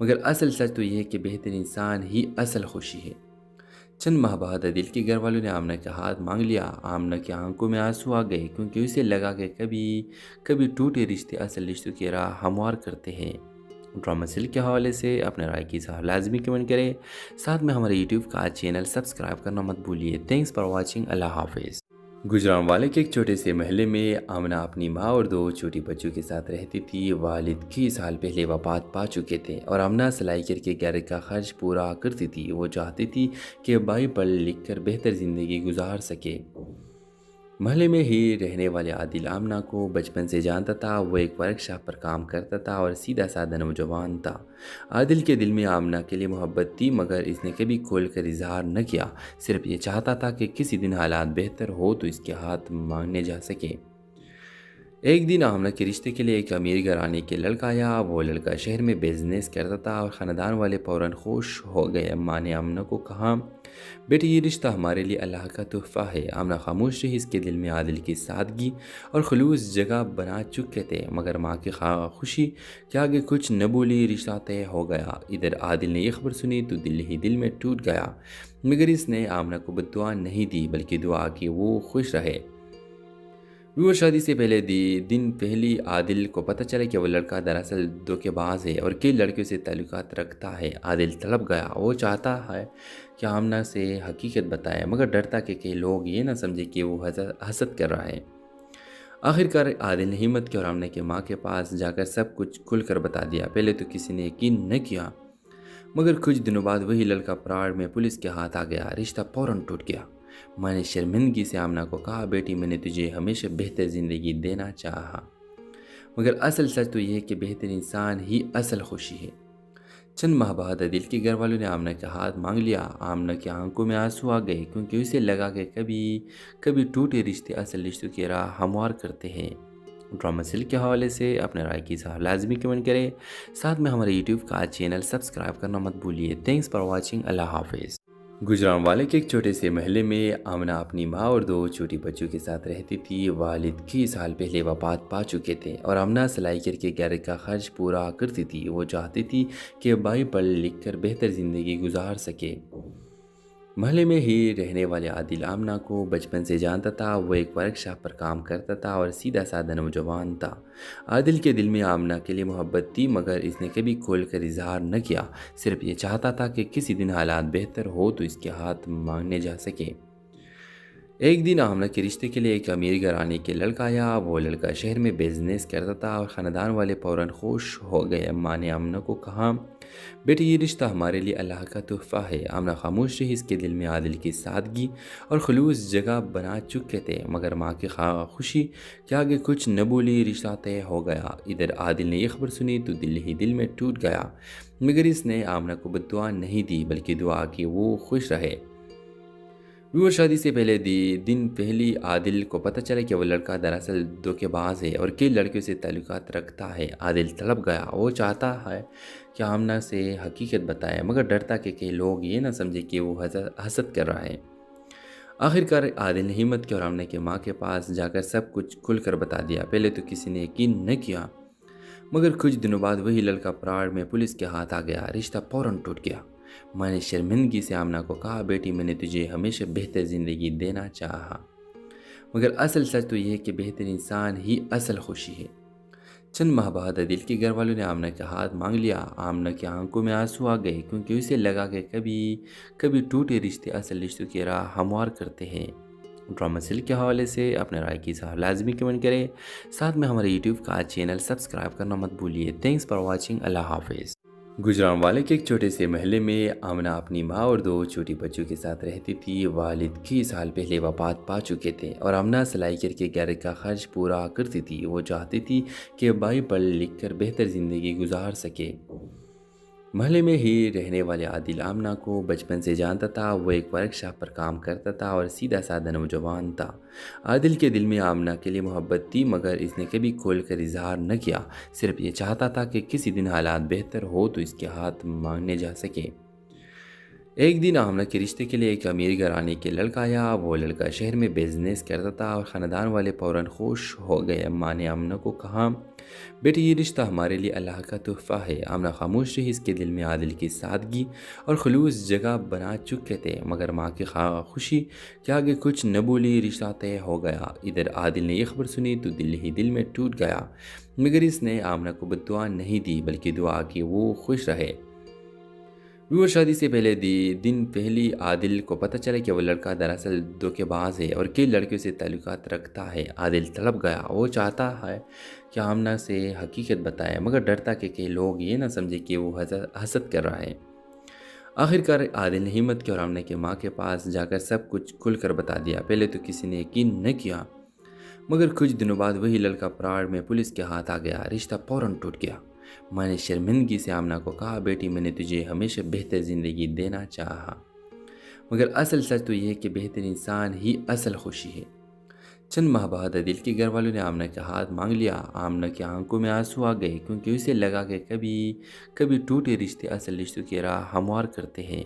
मगर असल सच तो यह है कि बेहतर इंसान ही असल खुशी है। चंद माह बाद आदिल के घर वालों ने आमना का हाथ मांग लिया। आमना की आंखों में आंसू आ गए, क्योंकि उसे लगा कि कभी टूटे रिश्ते असल रिश्तों की राह हमवार करते हैं। ड्रामा सीरियल के हवाले से अपने राय की इज़हार लाजमी कमेंट करें। साथ में हमारे यूट्यूब का चैनल सब्सक्राइब करना मत भूलिए। Thanks for watching. अल्लाह हाफिज़। गुजरांवाले के एक छोटे से महल्ले में आमना अपनी माँ और दो छोटी बच्चों के साथ रहती थी। वालिद कई साल पहले वफात पा चुके थे और आमना सिलाई करके घर का खर्च पूरा करती थी। वो चाहती थी कि भाई पढ़ लिख कर बेहतर ज़िंदगी गुजार सके। महल्ले में ही रहने वाले आदिल आमना को बचपन से जानता था। वो एक वर्कशॉप पर काम करता था और सीधा साधा नौजवान था। आदिल के दिल में आमना के लिए मोहब्बत थी, मगर इसने कभी खोल कर इजहार न किया। सिर्फ ये चाहता था कि किसी दिन हालात बेहतर हो तो इसके हाथ मांगने जा सके। एक दिन आमना के रिश्ते के लिए एक अमीर घराने के लड़का आया। वो लड़का शहर में बिजनेस करता था और ख़ानदान वाले फ़ौरन खुश हो गए। अम्मा ने आमना को कहा, बेटे ये रिश्ता हमारे लिए अल्लाह का तोहफ़ा है। आमना खामोश रही। इसके दिल में आदिल की सादगी और खलूस जगह बना चुके थे, मगर माँ की खुशी के आगे कुछ न बोली। रिश्ता तय हो गया। इधर आदिल ने यह खबर सुनी तो दिल ही दिल में टूट गया, मगर इसने आमना को बद्दुआ नहीं दी बल्कि दुआ की वो खुश रहे। विवाह शादी से पहले दिन पहली आदिल को पता चला कि वह लड़का दरअसल धोखेबाज है और कई लड़कियों से ताल्लुकात रखता है। आदिल तड़प गया। वो चाहता है कि आमना से हकीकत बताए, मगर डरता कि कई लोग ये ना समझे कि वो हसद कर रहा है। आखिरकार आदिल ने हिम्मत की और आमना की माँ के पास जाकर सब कुछ खुलकर बता दिया। पहले तो किसी ने यकीन न किया, मगर कुछ दिनों बाद वही लड़का प्राण में पुलिस के हाथ आ गया। रिश्ता फौरन टूट गया। मैंने शर्मिंदगी से आमना को कहा, बेटी मैंने तुझे हमेशा बेहतर ज़िंदगी देना चाहा, मगर असल सच तो यह है कि बेहतर इंसान ही असल खुशी है। चंद माह बाद आदिल के घर वालों ने आमना का हाथ मांग लिया। आमना की आंखों में आंसू आ गए, क्योंकि उसे लगा कि कभी टूटे रिश्ते असल रिश्तों की राह हमवार करते हैं। ड्रामा सीरियल के हवाले से अपने राय की इज़हार लाजमी कमेंट करें। साथ में हमारे यूट्यूब का चैनल सब्सक्राइब करना मत भूलिए। Thanks for watching. अल्लाह हाफिज़। गुजरांवाले के एक छोटे से महल्ले में आमना अपनी माँ और दो छोटी बच्चों के साथ रहती थी। वालिद कई साल पहले वफात पा चुके थे और आमना सिलाई करके घर का खर्च पूरा करती थी। वो चाहती थी कि भाई पढ़ लिख कर बेहतर ज़िंदगी गुजार सके। महल्ले में ही रहने वाले आदिल आमना को बचपन से जानता था। वो एक वर्कशॉप पर काम करता था और सीधा साधा नौजवान था। आदिल के दिल में आमना के लिए मोहब्बत थी, मगर इसने कभी खोल कर इजहार न किया। सिर्फ ये चाहता था कि किसी दिन हालात बेहतर हो तो इसके हाथ मांगने जा सके। एक दिन आमना के रिश्ते के लिए एक अमीर घराने के लड़का आया। वो लड़का शहर में बिजनेस करता था और ख़ानदान वाले फ़ौरन खुश हो गए। अम्मा ने आमना को कहा, बेटे ये रिश्ता हमारे लिए अल्लाह का तोहफ़ा है। आमना खामोश रही। इसके दिल में आदिल की सादगी और खलूस जगह बना चुके थे, मगर माँ की खुशी के आगे कुछ न बोली। रिश्ता तय हो गया। इधर आदिल ने यह खबर सुनी तो दिल ही दिल में टूट गया, मगर इसने आमना को बद्दुआ नहीं दी बल्कि दुआ की वो खुश रहे। व्यूअर शादी से पहले दिन पहली आदिल को पता चला कि वो लड़का दरअसल धोखेबाज है और कई लड़कियों से ताल्लुकात रखता है। आदिल तड़प गया। वो चाहता है कि आमना से हकीकत बताए, मगर डरता कि कई लोग ये ना समझे कि वो हसद कर रहा है। आखिरकार आदिल ने हिम्मत की और आमना की माँ के पास जाकर सब कुछ खुलकर बता दिया। पहले तो किसी ने यकीन न किया, मगर कुछ दिनों बाद वही लड़का पराड़ में पुलिस के हाथ आ गया। रिश्ता फौरन टूट गया। मैंने शर्मिंदगी से आमना को कहा, बेटी मैंने तुझे हमेशा बेहतर ज़िंदगी देना चाहा, मगर असल सच तो यह है कि बेहतर इंसान ही असल खुशी है। चंद माह बाद आदिल के घर वालों ने आमना का हाथ मांग लिया। आमना की आंखों में आंसू आ गए, क्योंकि उसे लगा कि कभी टूटे रिश्ते असल रिश्तों की राह हमवार करते हैं। ड्रामा सीरियल के हवाले से अपने राय की इज़हार लाजमी कमेंट करें। साथ में हमारे यूट्यूब का चैनल सब्सक्राइब करना मत भूलिए। Thanks for watching. अल्लाह हाफिज़। गुजरांवाले के एक छोटे से महल्ले में आमना अपनी माँ और 2 छोटी बच्चों के साथ रहती थी। वालिद कई साल पहले वफात पा चुके थे और आमना सिलाई करके घर का खर्च पूरा करती थी। वो चाहती थी कि भाई पढ़ लिख कर बेहतर ज़िंदगी गुजार सके। महल्ले में ही रहने वाले आदिल आमना को बचपन से जानता था। वो एक वर्कशॉप पर काम करता था और सीधा साधा नौजवान था। आदिल के दिल में आमना के लिए मोहब्बत थी, मगर इसने कभी खोल कर इजहार न किया। सिर्फ ये चाहता था कि किसी दिन हालात बेहतर हो तो इसके हाथ मांगने जा सके। एक दिन आमना के रिश्ते के लिए एक अमीर घराने के लड़का आया। वो लड़का शहर में बिजनेस करता था और ख़ानदान वाले फ़ौरन खुश हो गए। अम्मा ने आमना को कहा, बेटी ये रिश्ता हमारे लिए अल्लाह का तोहफ़ा है। आमना खामोश रही। इसके दिल में आदिल की सादगी और खलूस जगह बना चुके थे, मगर माँ की खुशी के आगे कुछ न बोली। रिश्ता तय हो गया। इधर आदिल ने यह खबर सुनी तो दिल ही दिल में टूट गया, मगर इसने आमना को बद्दुआ नहीं दी, बल्कि दुआ की वो खुश रहे। व्यूअर शादी से पहले दिन पहली आदिल को पता चला कि वो लड़का दरअसल धोखेबाज है और कई लड़कियों से ताल्लुकात रखता है। आदिल तड़प गया। वो चाहता है कि आमना से हकीकत बताए, मगर डरता कि कई लोग ये ना समझे कि वो हसद कर रहा है। आखिरकार आदिल ने हिम्मत की और आमना की माँ के पास जाकर सब कुछ खुलकर बता दिया। पहले तो किसी ने यकीन न किया, मगर कुछ दिनों बाद वही लड़का पराड़ में पुलिस के हाथ आ गया। रिश्ता फौरन टूट गया। मैंने शर्मिंदगी से आमना को कहा, बेटी मैंने तुझे हमेशा बेहतर ज़िंदगी देना चाहा, मगर असल सच तो यह है कि बेहतर इंसान ही असल खुशी है। चंद माह बाद आदिल के घर वालों ने आमना का हाथ मांग लिया। आमना की आंखों में आंसू आ गए, क्योंकि उसे लगा कि कभी टूटे रिश्ते असल रिश्तों की राह हमवार करते हैं।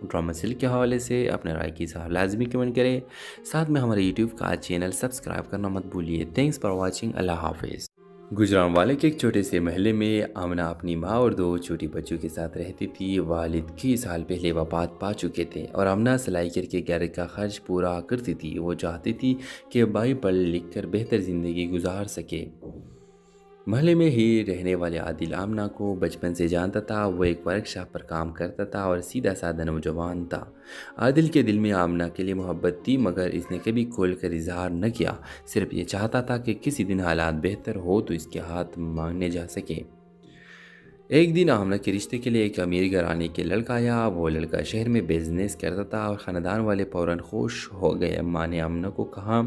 ड्रामा सीरियल के हवाले से अपने राय की इज़हार लाजमी कमेंट करें। साथ में हमारे यूट्यूब का चैनल सब्सक्राइब करना मत भूलिए। Thanks for watching. अल्लाह हाफिज़। गुजरांवाले के एक छोटे से महल्ले में आमना अपनी माँ और 2 छोटी बच्चों के साथ रहती थी। वालिद कई साल पहले वफात पा चुके थे और आमना सिलाई करके घर का खर्च पूरा करती थी। वो चाहती थी कि भाई पढ़ लिख कर बेहतर ज़िंदगी गुजार सके। महल्ले में ही रहने वाले आदिल आमना को बचपन से जानता था। वो एक वर्कशॉप पर काम करता था और सीधा साधा नौजवान था। आदिल के दिल में आमना के लिए मोहब्बत थी, मगर इसने कभी खोल कर इजहार न किया। सिर्फ ये चाहता था कि किसी दिन हालात बेहतर हो तो इसके हाथ मांगने जा सके। एक दिन आमना के रिश्ते के लिए एक अमीर घराने के लड़का आया। वो लड़का शहर में बिजनेस करता था और ख़ानदान वाले फ़ौरन खुश हो गए। अम्मा ने आमना को कहा,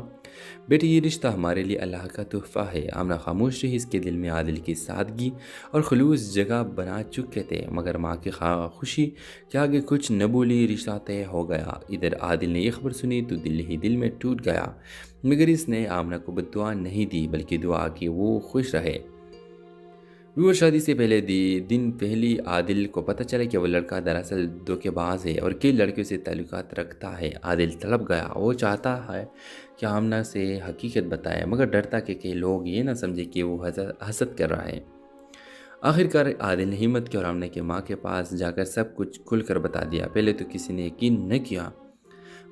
बेटी ये रिश्ता हमारे लिए अल्लाह का तोहफ़ा है। आमना खामोश रही। इसके दिल में आदिल की सादगी और खलूस जगह बना चुके थे, मगर माँ की खुशी के आगे कुछ न बोली। रिश्ता तय हो गया। इधर आदिल ने यह खबर सुनी तो दिल ही दिल में टूट गया, मगर इसने आमना को बद्दुआ नहीं दी, बल्कि दुआ की वो खुश रहे। व्यूअर शादी से पहले दिन पहली आदिल को पता चला कि वो लड़का दरअसल धोखेबाज है और कई लड़कियों से ताल्लुकात रखता है। आदिल तड़प गया। वो चाहता है कि आमना से हकीकत बताए, मगर डरता कि कई लोग ये ना समझे कि वो हसद कर रहा है। आखिरकार आदिल ने हिम्मत की और आमना की माँ के पास जाकर सब कुछ खुलकर बता दिया। पहले तो किसी ने यकीन न किया,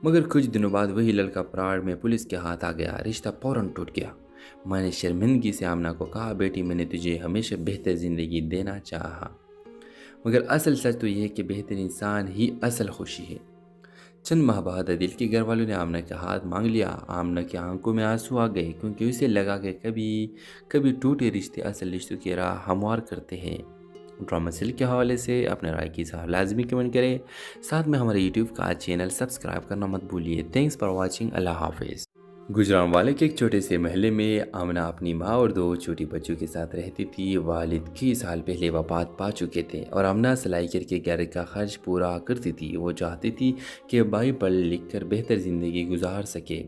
मगर कुछ दिनों बाद वही लड़का पराड़ में पुलिस के हाथ आ गया। रिश्ता फौरन टूट गया। मैंने शर्मिंदगी से आमना को कहा, बेटी मैंने तुझे हमेशा बेहतर ज़िंदगी देना चाहा, मगर असल सच तो यह है कि बेहतर इंसान ही असल खुशी है। चंद माह बाद आदिल के घर वालों ने आमना का हाथ मांग लिया। आमना की आंखों में आंसू आ गए, क्योंकि उसे लगा कि कभी टूटे रिश्ते असल रिश्तों की राह हमवार करते हैं। ड्रामा सीरियल के हवाले से अपने राय की इज़हार लाजमी कमेंट करें। साथ में हमारे यूट्यूब का चैनल सब्सक्राइब करना मत भूलिए। Thanks for watching. अल्लाह हाफिज़। गुजरांवाले के एक छोटे से महल्ले में आमना अपनी माँ और दो छोटी बच्चों के साथ रहती थी। वालिद कई साल पहले वफात पा चुके थे और आमना सिलाई करके घर का खर्च पूरा करती थी। वो चाहती थी कि भाई पढ़ लिख कर बेहतर ज़िंदगी गुजार सके।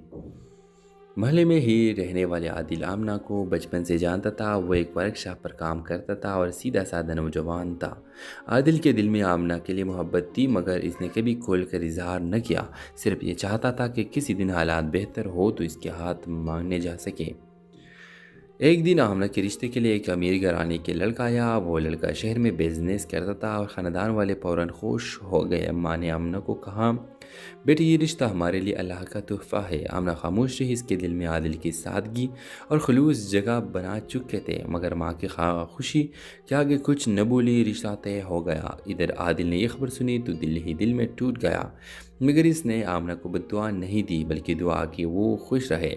महल्ले में ही रहने वाले आदिल आमना को बचपन से जानता था। वो एक वर्कशॉप पर काम करता था और सीधा साधा नौजवान था। आदिल के दिल में आमना के लिए मोहब्बत थी, मगर इसने कभी खोल कर इजहार न किया। सिर्फ ये चाहता था कि किसी दिन हालात बेहतर हो तो इसके हाथ मांगने जा सके। एक दिन आमना के रिश्ते के लिए एक अमीर घराने के लड़का आया। वो लड़का शहर में बिजनेस करता था और ख़ानदान वाले फ़ौरन खुश हो गए। अम्मा ने आमना को कहा, बेटी ये रिश्ता हमारे लिए अल्लाह का तोहफ़ा है। आमना खामोश रही। इसके दिल में आदिल की सादगी और खलूस जगह बना चुके थे, मगर माँ की खुशी के आगे कुछ न बोली। रिश्ता तय हो गया। इधर आदिल ने यह खबर सुनी तो दिल ही दिल में टूट गया, मगर इसने आमना को बद्दुआ नहीं दी बल्कि दुआ की वो खुश रहे।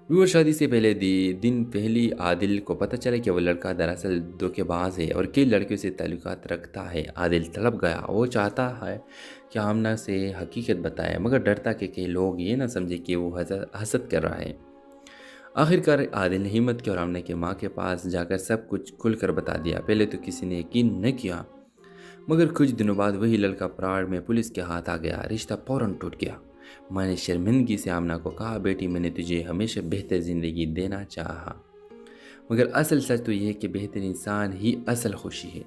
व्यूअर, शादी से पहले दिन पहली आदिल को पता चला कि वो लड़का दरअसल धोखेबाज है और कई लड़कियों से ताल्लुकात रखता है। आदिल तड़प गया। वो चाहता है कि आमना से हकीकत बताए, मगर डरता कि कई लोग ये ना समझे कि वो हसद कर रहा है। आखिरकार आदिल ने हिम्मत की और आमना की माँ के पास जाकर सब कुछ खुलकर बता दिया। पहले तो किसी ने यकीन न किया, मगर कुछ दिनों बाद वही लड़का पराड़ में पुलिस के हाथ आ गया। रिश्ता फौरन टूट गया। माँ ने शर्मिंदगी से आमना को कहा, बेटी मैंने तुझे हमेशा बेहतर ज़िंदगी देना चाहा, मगर असल सच तो यह है कि बेहतर इंसान ही असल खुशी है।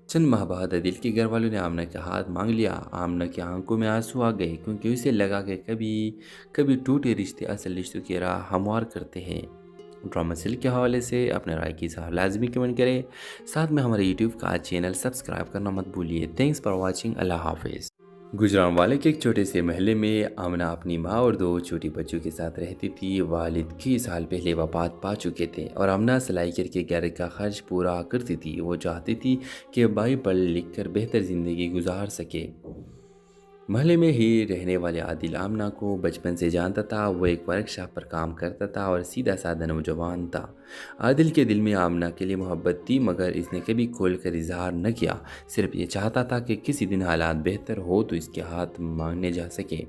चंद माह बाद आदिल के घर वालों ने आमना का हाथ मांग लिया। आमना की आंखों में आंसू आ गए, क्योंकि उसे लगा कि कभी टूटे रिश्ते असल रिश्तों की राह हमवार करते हैं। ड्रामा सीरियल के हवाले से अपने राय की इज़हार लाजमी कमेंट करें। साथ में हमारे यूट्यूब का चैनल सब्सक्राइब करना मत भूलिए। Thanks for watching. अल्लाह हाफिज़। गुजरांवाले के एक छोटे से महल्ले में आमना अपनी माँ और दो छोटी बच्चों के साथ रहती थी। वालिद कई साल पहले वफात पा चुके थे और आमना सिलाई करके घर का खर्च पूरा करती थी। वो चाहती थी कि भाई पढ़ लिख कर बेहतर ज़िंदगी गुजार सके। महल्ले में ही रहने वाले आदिल आमना को बचपन से जानता था। वो एक वर्कशॉप पर काम करता था और सीधा साधा नौजवान था। आदिल के दिल में आमना के लिए मोहब्बत थी, मगर इसने कभी खोल कर इजहार न किया। सिर्फ ये चाहता था कि किसी दिन हालात बेहतर हो तो इसके हाथ मांगने जा सके।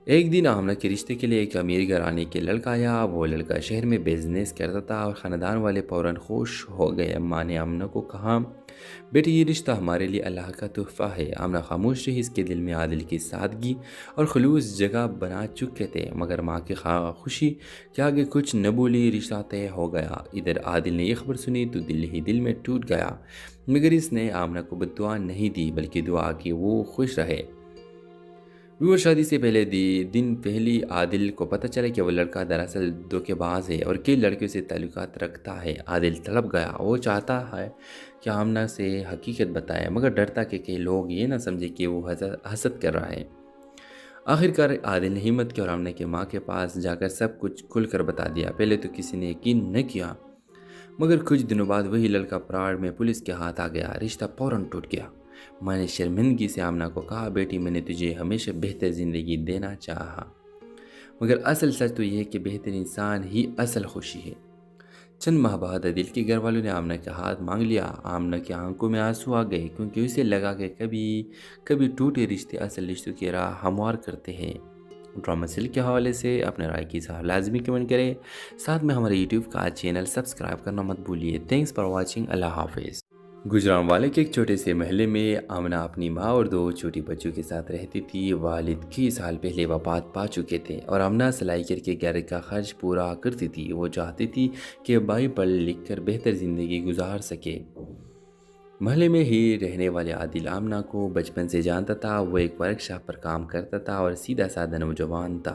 एक दिन आमना के रिश्ते के लिए एक अमीर घराने के लड़का आया। वो लड़का शहर में बिजनेस करता था और ख़ानदान वाले फ़ौरन खुश हो गए। अम्मा ने आमना को कहा, बेटी ये रिश्ता हमारे लिए अल्लाह का तोहफ़ा है। आमना खामोश रही। इसके दिल में आदिल की सादगी और खलूस जगह बना चुके थे, मगर माँ की खुशी के आगे कुछ न बोली। रिश्ता तय हो गया। इधर आदिल ने यह खबर सुनी तो दिल ही दिल में टूट गया, मगर इसने आमना को बद्दुआ नहीं दी बल्कि दुआ की वो खुश रहे। व्यूअर, शादी से पहले दिन पहली आदिल को पता चला कि वो लड़का दरअसल धोखेबाज है और कई लड़कियों से ताल्लुकात रखता है। आदिल तड़प गया। वो चाहता है कि आमना से हकीकत बताए, मगर डरता कि कई लोग ये ना समझे कि वो हसद कर रहा है। आखिरकार आदिल ने हिम्मत की और आमना की माँ के पास जाकर सब कुछ खुलकर बता दिया। पहले तो किसी ने यकीन न किया, मगर कुछ दिनों बाद वही लड़का पराड़ में पुलिस के हाथ आ गया। रिश्ता फौरन टूट गया। माँ ने शर्मिंदगी से आमना को कहा, बेटी मैंने तुझे हमेशा बेहतर ज़िंदगी देना चाहा, मगर असल सच तो यह है कि बेहतर इंसान ही असल खुशी है। चंद माह बाद आदिल के घर वालों ने आमना का हाथ मांग लिया। आमना की आंखों में आंसू आ गए, क्योंकि उसे लगा कि कभी टूटे रिश्ते असल रिश्तों की राह हमवार करते हैं। ड्रामा सीरियल के हवाले से अपने राय की इज़हार लाजमी कमेंट करें। साथ में हमारे यूट्यूब का चैनल सब्सक्राइब करना मत भूलिए। Thanks for watching. अल्लाह हाफिज़। गुजरांवाले के एक छोटे से महल्ले में आमना अपनी माँ और दो छोटी बच्चों के साथ रहती थी। वालिद कई साल पहले वफात पा चुके थे और आमना सिलाई करके घर का खर्च पूरा करती थी। वो चाहती थी कि भाई पढ़ लिख कर बेहतर ज़िंदगी गुजार सके। महल्ले में ही रहने वाले आदिल आमना को बचपन से जानता था। वो एक वर्कशॉप पर काम करता था और सीधा साधा नौजवान था।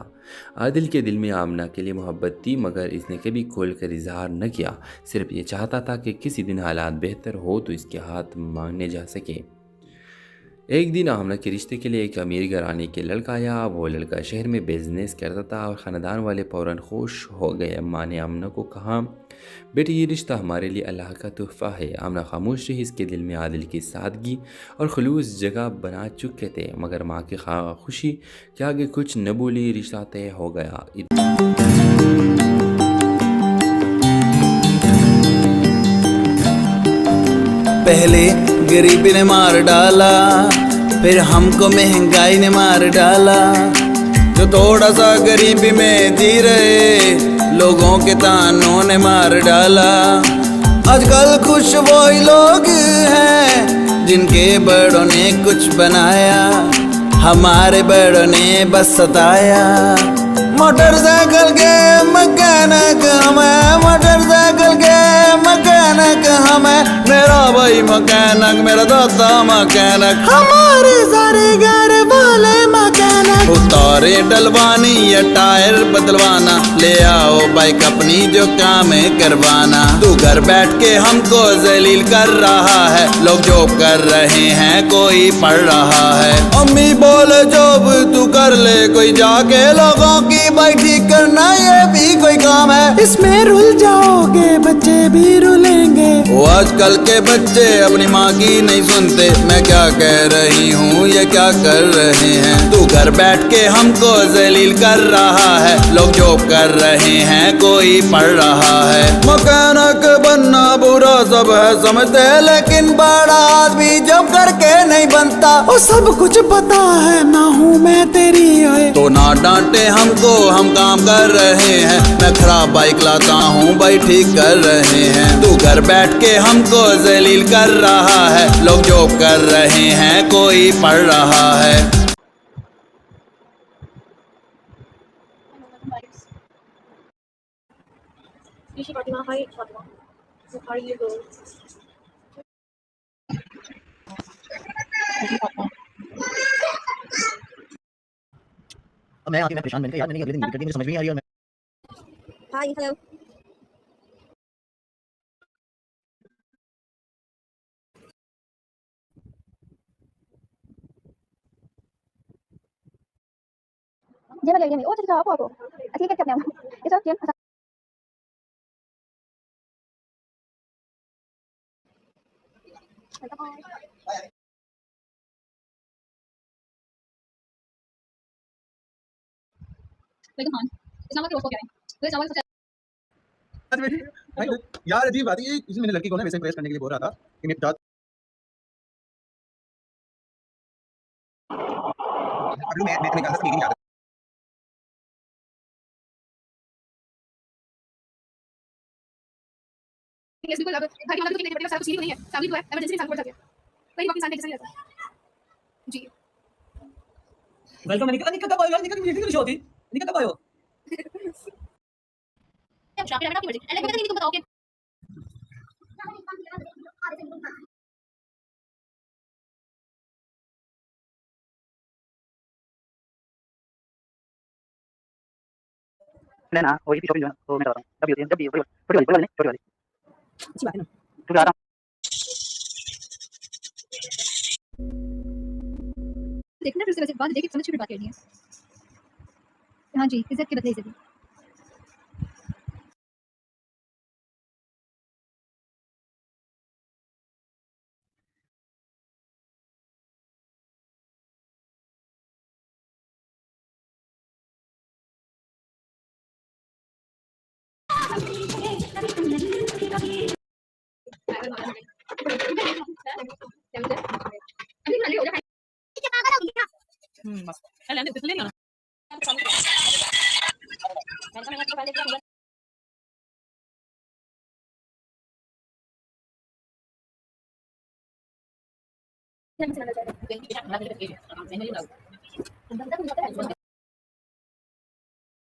आदिल के दिल में आमना के लिए मोहब्बत थी, मगर इसने कभी खोल कर इजहार न किया। सिर्फ ये चाहता था कि किसी दिन हालात बेहतर हो तो इसके हाथ मांगने जा सके। एक दिन आमना के रिश्ते के लिए एक अमीर घराने के लड़का आया। वो लड़का शहर में बिजनेस करता था और ख़ानदान वाले फ़ौरन खुश हो गए। अम्मा ने आमना को कहा, बेटी ये रिश्ता हमारे लिए अल्लाह का तोहफ़ा है। आमना खामोश रही। इसके दिल में आदिल की सादगी और खलूस जगह बना चुके थे, मगर माँ की खुशी के आगे कुछ न बोली। रिश्ता तय हो गया। पहले गरीबी ने मार डाला, फिर हमको महंगाई ने मार डाला। जो थोड़ा सा गरीबी में जी रहे, लोगों के तानों ने मार डाला। आजकल खुश वही लोग हैं जिनके बड़ों ने कुछ बनाया, हमारे बड़ों ने बस सताया। मोटरसाइकिल के मैकेनिक हमें, मोटरसाइकिल के मैकेनिक हमें, मेरा भाई मैकेनिक, मेरा दादा मैकेनिक, हमारे सारे घर वाले मैकेनिक। उतारे डलवानी या टायर बदलवाना, ले आओ बाइक अपनी जो काम है करवाना। तू घर बैठ के हमको जलील कर रहा है, लोग जॉब कर रहे हैं कोई पढ़ रहा है। अम्मी बोले जॉब तू कर ले कोई जाके, लोगों की बाइक ठीक करना ये भी कोई काम है। इसमें रुल जाओगे बच्चे भी रुलेंगे। वो आजकल के बच्चे अपनी माँ की नहीं सुनते, मैं क्या कह रही हूँ ये क्या कर रहे हैं। तू घर बैठ के हमको जलील कर रहा है, लोग जॉब कर रहे हैं कोई पढ़ रहा है। मैकेनिक बनना बुरा सब है समझते, लेकिन बड़ा आदमी जब करके नहीं बनता। वो सब कुछ पता है ना हूँ मैं तेरी आए, तो ना डांटे हमको हम काम कर रहे हैं। मैं खराब बाइक लाता हूँ भाई ठीक कर रहे हैं। तू घर बैठ के हमको जलील कर रहा है, लोग जॉब कर रहे हैं कोई पढ़ रहा है। मैं आके मैं परेशान बन गया यार, मैंने अगले दिन मीटिंग मुझे समझ में नहीं आ रही। और मैं hi hello Dia bagi ni. Oh, cakap apa aku? Asyik cakap ni. Itu kian. भाई यार अजीब बात है, इसी मैंने लड़की को ना वैसे इम्प्रेस करने के लिए बोल रहा था कि मैं मैं तुम्हें कहा था मीटिंग याद यस बिल्कुल। अब घर के मामले तो कितने सारा कुछ नहीं है, फैमिली तो है, इमरजेंसी में साथ पड़ जाती है। वही वापस आने के जैसा ही रहता है जी। वेलकम। मैंने कहा निकल कब आए यार, निकल मीटिंग नहीं होती, निकल कब आए हो? शॉप पे आपकी मर्जी, एंड लाइक तुम बताओ कि ना वही शॉपिंग जो है तो मैं बता रहा हूं कभी होती है, जब भी छोटी वाली नहीं, छोटी वाली अच्छी बात है ना। तो जा रहा देखना फिर से वैसे बात देखिए, समझ के बात करनी है। हाँ जी, इज्जत के बदले इज्जत।